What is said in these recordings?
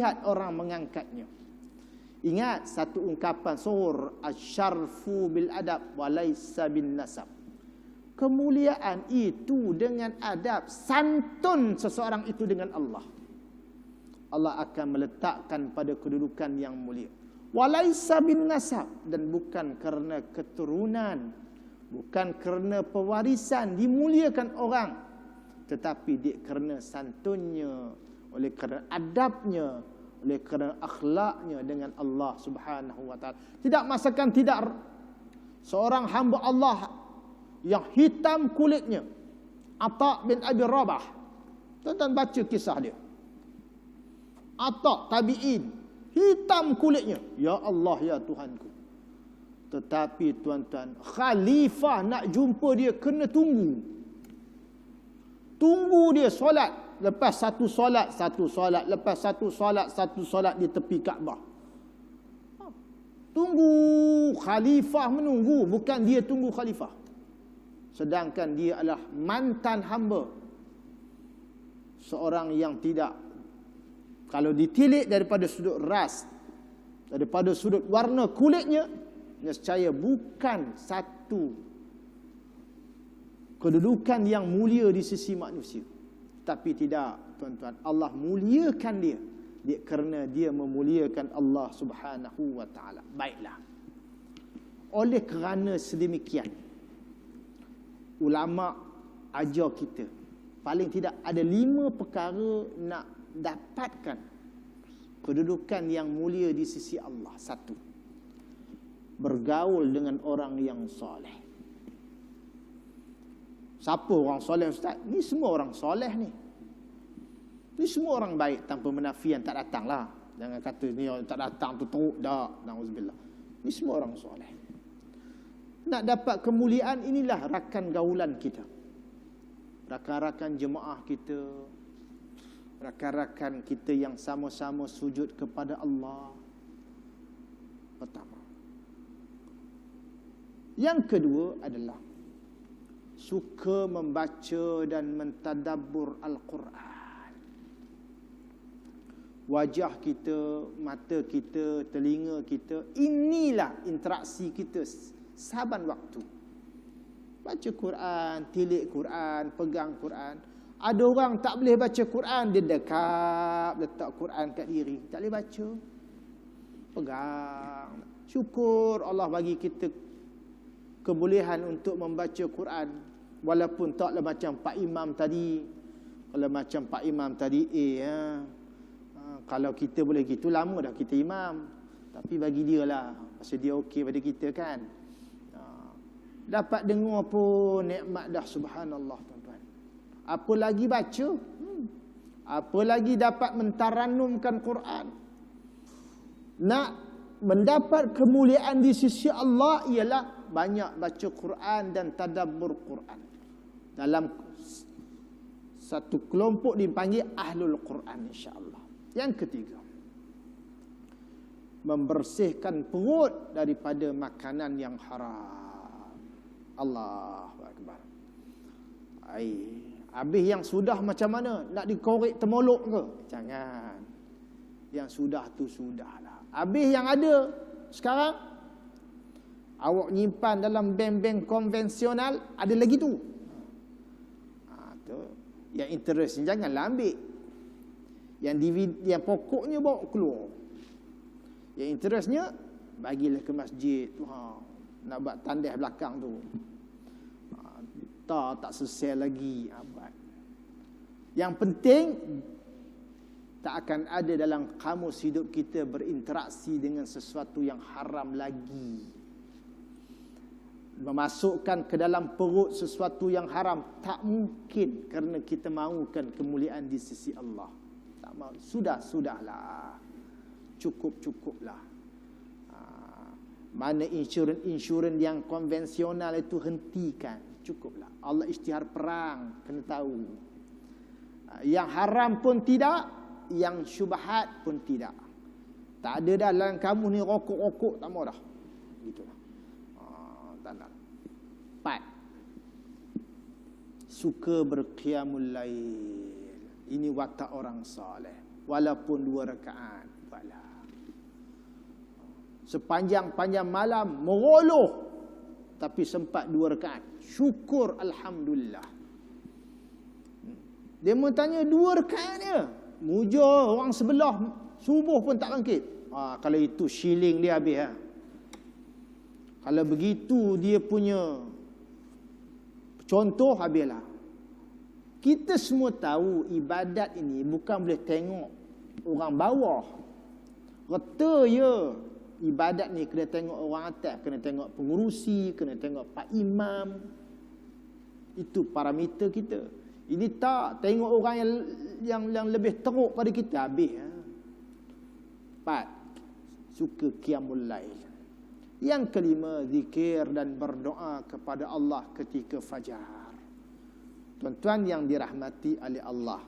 lihat orang mengangkatnya. Ingat satu ungkapan sur asyarfu bil adab walaysa bin nasab. Kemuliaan itu dengan adab, santun seseorang itu dengan Allah. Allah akan meletakkan pada kedudukan yang mulia. Walaysa bin nasab, dan bukan kerana keturunan, bukan kerana pewarisan dimuliakan orang, tetapi dia kerana santunnya, oleh kerana adabnya, oleh kerana akhlaknya dengan Allah Subhanahu wa taala. Tidak masakan tidak seorang hamba Allah yang hitam kulitnya, Atha bin Abi Rabah. Tuan-tuan baca kisah dia. Atha tabi'in, hitam kulitnya. Ya Allah, ya Tuhanku. Tetapi tuan-tuan, khalifah nak jumpa dia kena tunggu. Tunggu dia solat. Lepas satu solat, lepas satu solat di tepi Kaabah. Tunggu, khalifah menunggu, bukan dia tunggu khalifah. Sedangkan dia adalah mantan hamba, seorang yang tidak, kalau ditilik daripada sudut ras, daripada sudut warna kulitnya, nescaya bukan satu kedudukan yang mulia di sisi manusia. Tapi tidak, tuan-tuan, Allah muliakan dia kerana dia memuliakan Allah Subhanahu wa taala. Baiklah. Oleh kerana sedemikian, ulama ajar kita paling tidak ada 5 perkara nak dapatkan kedudukan yang mulia di sisi Allah. 1, bergaul dengan orang yang soleh. Siapa orang soleh, Ustaz? Ni semua orang soleh ni. Ni semua orang baik, tanpa menafian tak datang lah. Jangan kata ni orang tak datang tu teruk. Tak, na'udzubillah. Ni semua orang soleh. Nak dapat kemuliaan, inilah rakan gaulan kita. Rakan-rakan jemaah kita. Rakan-rakan kita yang sama-sama sujud kepada Allah. Pertama. Yang kedua adalah suka membaca dan mentadabbur Al-Quran. Wajah kita, mata kita, telinga kita, inilah interaksi kita saban waktu. Baca Quran, tilik Quran, pegang Quran. Ada orang tak boleh baca Quran, dia dekat letak Quran kat diri, tak boleh baca, pegang. Syukur Allah bagi kita kebolehan untuk membaca Quran, walaupun taklah macam Pak Imam tadi. Kalau macam Pak Imam tadi, kalau kita boleh gitu, lama dah kita imam. Tapi bagi dia lah, pasal dia okey pada kita kan. Dapat dengar pun nikmat dah, subhanallah tuan-tuan. Apa lagi baca? Apa lagi dapat mentarannumkan Quran? Nak mendapat kemuliaan di sisi Allah ialah banyak baca Quran dan tadabbur Quran. Dalam satu kelompok dipanggil Ahlul Quran, insya-Allah. Yang ketiga, membersihkan perut daripada makanan yang haram. Allahu Akbar. Habis yang sudah macam mana? Nak dikorek temolok ke? Jangan. Yang sudah tu sudahlah. Habis yang ada sekarang, awak nyimpan dalam bank-bank konvensional, ada lagi tu. Tu. Yang interestnya janganlah ambil. Yang DVD, yang pokoknya bawa keluar. Yang interestnya bagilah ke masjid tu. Nak buat tandas belakang tu. Tak selesai lagi abad. Yang penting tak akan ada dalam kamus hidup kita berinteraksi dengan sesuatu yang haram lagi. Memasukkan ke dalam perut sesuatu yang haram tak mungkin, kerana kita mahukan kemuliaan di sisi Allah. Tak mahu. Sudahlah. Cukuplah. Mana insurans yang konvensional itu hentikan. Cukuplah. Allah isytihar perang, kena tahu. Yang haram pun tidak, yang syubhat pun tidak. Tak ada dah dalam kamu ni rokok-rokok, tak mau dah. Gitulah. Tak nak. 4. Suka berqiyamul lail. Ini watak orang soleh. walaupun 2 rakaat. Buatlah. Sepanjang-panjang malam meroloh, tapi sempat 2 rakaat. Syukur alhamdulillah. Dia mau tanya 2 rakaatnya. Mujur orang sebelah subuh pun tak bangkit. Kalau itu shilling dia habis. Kalau begitu dia punya contoh, habislah. Kita semua tahu ibadat ini bukan boleh tengok orang bawah. Reta ya. Ibadat ni kena tengok orang atas, kena tengok pengurusi, kena tengok pak imam. Itu parameter kita. Ini tak tengok orang yang lebih teruk pada kita, habis. 4. Suka qiyamul lail. Yang kelima, zikir dan berdoa kepada Allah ketika fajar. Tuan-tuan yang dirahmati oleh Allah,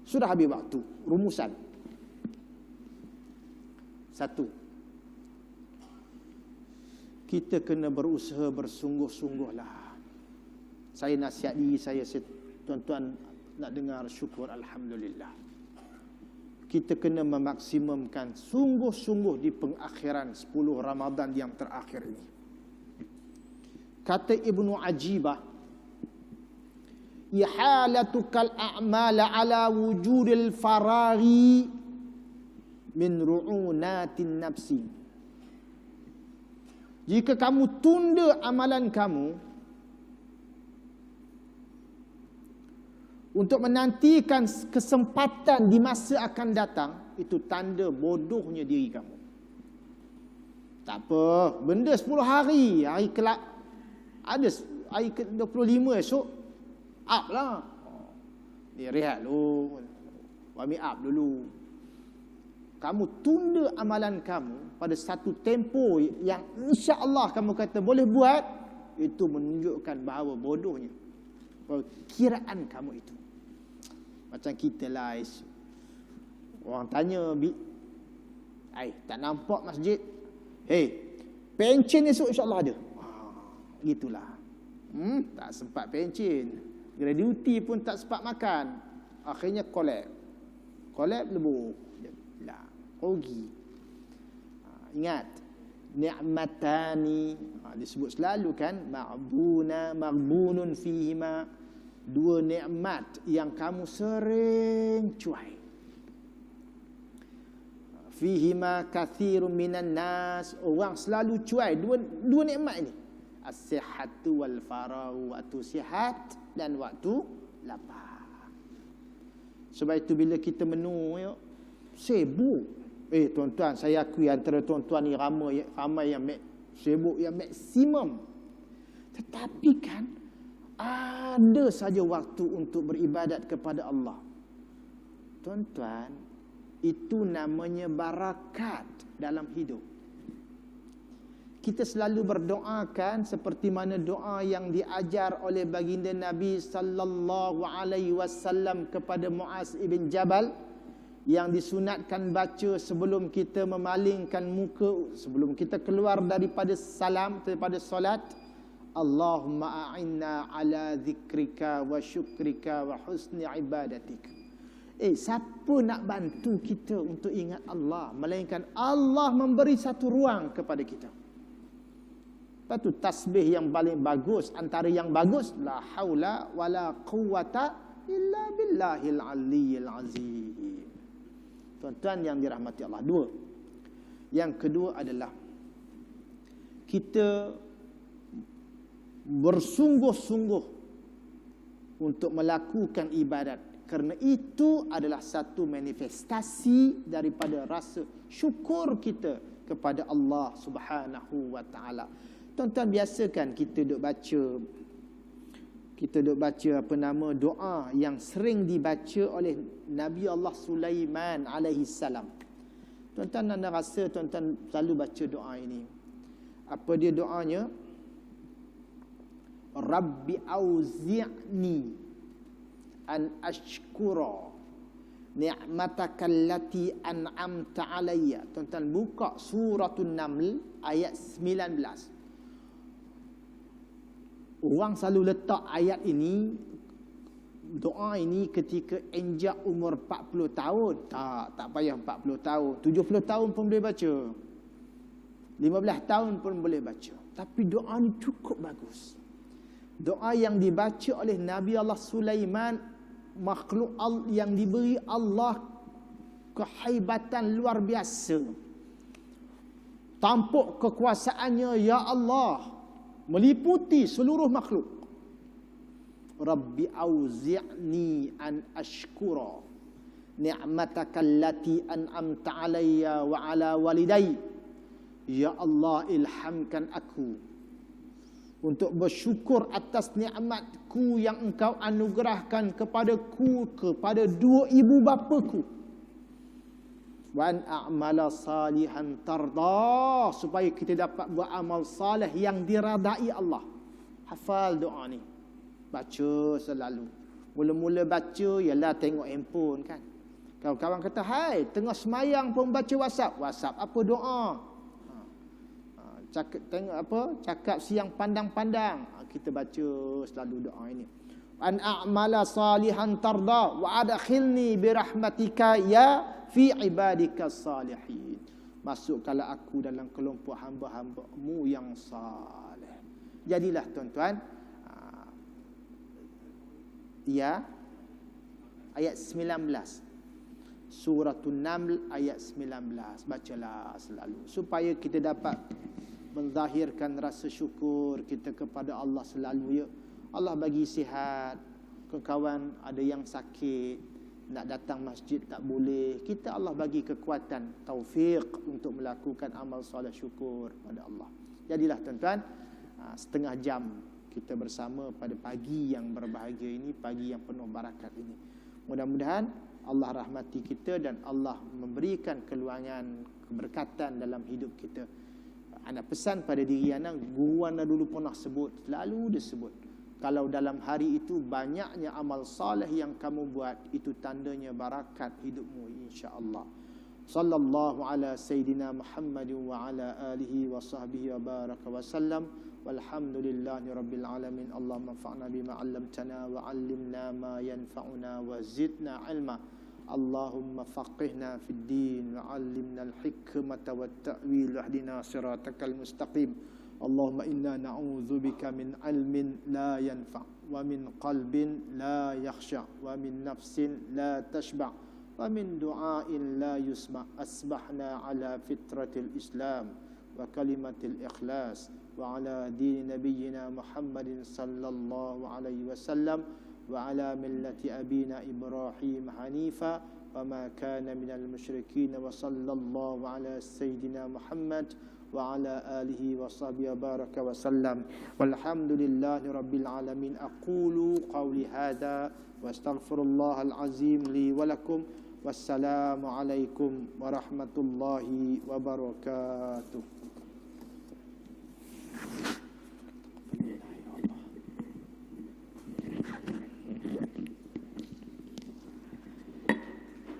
sudah habis waktu. Rumusan. 1. Kita kena berusaha bersungguh-sungguhlah. Saya nasihat diri saya, tuan-tuan nak dengar, syukur alhamdulillah. Kita kena memaksimumkan sungguh-sungguh di pengakhiran 10 Ramadan yang terakhir ini. Kata Ibnu Ajibah, ihalatukal a'mala ala wujudil faraghi min ru'unatin nafsi. Jika kamu tunda amalan kamu untuk menantikan kesempatan di masa akan datang, itu tanda bodohnya diri kamu. Tak apa, benda 10 hari, hari kelak ada hari ke-25 esok, up lah. Dia rehat dulu, warming up dulu. Kamu tunda amalan kamu pada satu tempoh yang insya-Allah kamu kata boleh buat, itu menunjukkan bahawa bodohnya kiraan kamu itu. Macam kita lah, orang tanya, tak nampak masjid, pencen esok insya-Allah ada. Gitulah. Tak sempat pencen, gratuity pun tak sempat makan, akhirnya collab lebur lah, rugi. Ingat, ni'matani disebut selalu kan, maghbunun fihima, 2 nikmat yang kamu sering cuai. Fihima kathirun minan nas, orang selalu cuai dua nikmat ini. As-sihhatu wal faragh, waktu sihat dan waktu lapar. Sebab itu bila kita menung sibuk, tuan-tuan, saya akui antara tuan-tuan ni ramai yang sibuk yang maksimum. Tetapi kan ada saja waktu untuk beribadat kepada Allah. Tuan-tuan, itu namanya barakat dalam hidup. Kita selalu berdoakan seperti mana doa yang diajar oleh baginda Nabi sallallahu alaihi wasallam kepada Muaz ibn Jabal, yang disunatkan baca sebelum kita memalingkan muka, sebelum kita keluar daripada salam, daripada solat. Allahumma a'inna ala zikrika wa syukrika wa husni ibadatika. Siapa nak bantu kita untuk ingat Allah, melainkan Allah memberi satu ruang kepada kita. Lepas tu tasbih yang paling bagus, antara yang bagus, la haula wala quwata illa billahil aliyyil azim. Tuan-tuan yang dirahmati Allah. 2. Yang kedua adalah kita bersungguh-sungguh untuk melakukan ibadat, kerana itu adalah satu manifestasi daripada rasa syukur kita kepada Allah Subhanahu wa taala. Tuan-tuan, biasakan kita duk baca doa yang sering dibaca oleh Nabi Allah Sulaiman alaihi salam. Tuan-tuan anda rasa tuan-tuan selalu baca doa ini. Apa dia doanya? Rabbi auzi'ni an ashkura ni'mataka allati an'amta alayya. Tuan-tuan buka suratul Naml ayat 19. Orang selalu letak ayat ini doa ini ketika enjak umur 40 tahun. Tak payah 40 tahun. 70 tahun pun boleh baca. 15 tahun pun boleh baca. Tapi doa ni cukup bagus. Doa yang dibaca oleh Nabi Allah Sulaiman, makhluk yang diberi Allah kehebatan luar biasa. Tampuk kekuasaannya, ya Allah, meliputi seluruh makhluk. Rabbi auzi'ni an ashkura ni'mataka allati an'amta alayya wa ala walidayya. Ya Allah, ilhamkan aku untuk bersyukur atas nikmatku yang engkau anugerahkan kepadaku, kepada dua ibu bapaku. Wa an a'mala salihan tarda, supaya kita dapat buat amal salih yang diradai Allah. Hafal doa ni, baca selalu. Mula-mula baca ialah tengok handphone kan. Kawan-kawan kata, hai, tengah semayang pun baca WhatsApp. WhatsApp apa doa? Cakap siang pandang-pandang. Kita baca selalu doa ini. An a'mala salihan tarda wa adkhilni birahmatika ya fi ibadika salihin. Masukkanlah aku dalam kelompok hamba-hamba-Mu yang saleh. Jadilah tuan-tuan, ya, ayat 19. Suratul Naml ayat 19. Bacalah selalu supaya kita dapat menzahirkan rasa syukur kita kepada Allah selalu. Ya, Allah bagi sihat. Kawan ada yang sakit, nak datang masjid tak boleh, kita Allah bagi kekuatan, taufik untuk melakukan amal soleh syukur pada Allah. Jadilah tuan-tuan, setengah jam kita bersama pada pagi yang berbahagia ini, pagi yang penuh barakat ini. Mudah-mudahan Allah rahmati kita dan Allah memberikan keluangan, keberkatan dalam hidup kita. Anak pesan pada diri anak, guru anak dulu pernah sebut, selalu disebut, kalau dalam hari itu banyaknya amal saleh yang kamu buat, itu tandanya barakat hidupmu insya-Allah. Sallallahu ala sayyidina Muhammad wa ala alihi wa sahbihi wa baraka wa sallam. Walhamdulillahi rabbil alamin. Allahumma anfa'na bima 'allamtana wa 'allimna ma yanfa'una wa zidna 'ilma. Allahumma faqihna fid din wa 'allimna al-hikmata wat ta'wil wahdina siratakal mustaqim. Allahumma inna na'udzubika min 'ilmin la yanfa' wa min qalbin la yakhsha' wa min nafsin la tashba' wa min du'ain la yusma'. Asbahna ala fitratil Islam wa kalimatil ikhlas wa ala din nabiyyina Muhammadin sallallahu alaihi wasallam wa ala millati abina Ibrahim hanifa wa ma kana minal musyrikin wa sallallahu ala sayyidina Muhammad wa ala alihi wa sahbihi baraka wa sallam. Walhamdulillahi rabbil alamin. Aqulu qawli hadha wa astaghfirullahal azim li wa lakum. Wassalamu alaikum warahmatullahi wabarakatuh.